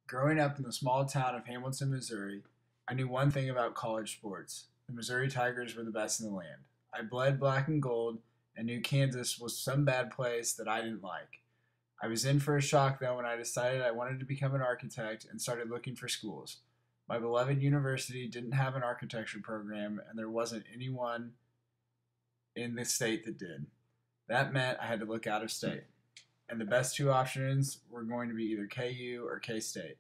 Growing up in the small town of Hamilton, Missouri, I knew one thing about college sports. The Missouri Tigers were the best in the land. I bled black and gold and knew Kansas was some bad place that I didn't like. I was in for a shock though when I decided I wanted to become an architect and started looking for schools. My beloved university didn't have an architecture program, and there wasn't anyone in the state that did. That meant I had to look out of state. And the best two options were going to be either KU or K State.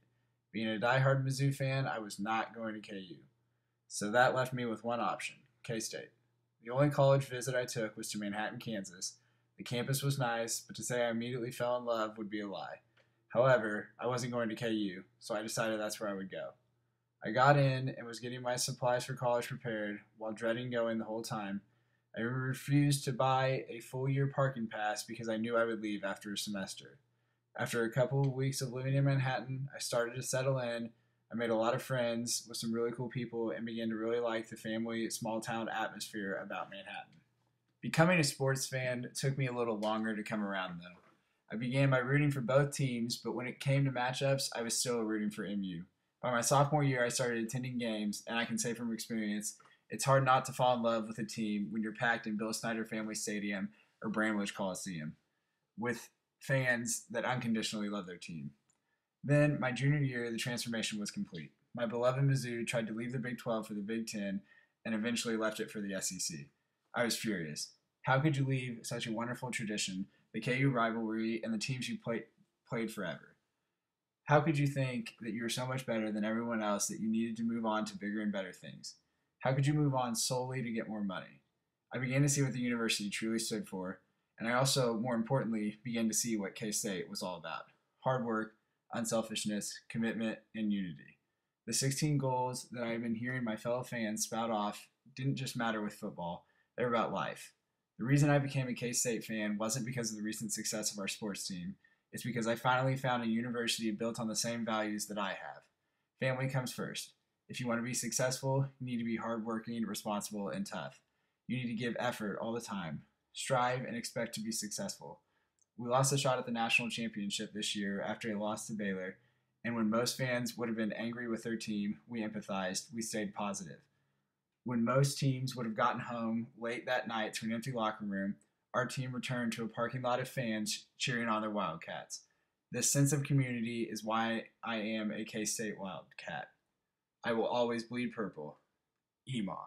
Being a diehard Mizzou fan, I was not going to KU. So that left me with one option, K State. The only college visit I took was to Manhattan, Kansas. The campus was nice, but to say I immediately fell in love would be a lie. However, I wasn't going to KU, so I decided that's where I would go. I got in and was getting my supplies for college prepared while dreading going the whole time. I refused to buy a full year parking pass because I knew I would leave after a semester. After a couple of weeks of living in Manhattan, I started to settle in. I made a lot of friends with some really cool people and began to really like the family, small town atmosphere about Manhattan. Becoming a sports fan took me a little longer to come around though. I began by rooting for both teams, but when it came to matchups, I was still rooting for MU. By my sophomore year, I started attending games, and I can say from experience, it's hard not to fall in love with a team when you're packed in Bill Snyder Family Stadium or Bramlage Coliseum with fans that unconditionally love their team. Then, my junior year, the transformation was complete. My beloved Mizzou tried to leave the Big 12 for the Big 10 and eventually left it for the SEC. I was furious. How could you leave such a wonderful tradition, the KU rivalry, and the teams you played forever? How could you think that you were so much better than everyone else that you needed to move on to bigger and better things? How could you move on solely to get more money? I began to see what the university truly stood for, and I also, more importantly, began to see what K State was all about: hard work, unselfishness, commitment, and unity. The 16 goals that I have been hearing my fellow fans spout off didn't just matter with football, they were about life. The reason I became a K State fan wasn't because of the recent success of our sports team. It's because I finally found a university built on the same values that I have. Family comes first. If you want to be successful, you need to be hardworking, responsible, and tough. You need to give effort all the time. Strive and expect to be successful. We lost a shot at the national championship this year after a loss to Baylor, and when most fans would have been angry with their team, we empathized, we stayed positive. When most teams would have gotten home late that night to an empty locker room, our team returned to a parking lot of fans cheering on their Wildcats. This sense of community is why I am a K State Wildcat. I will always bleed purple. Ema.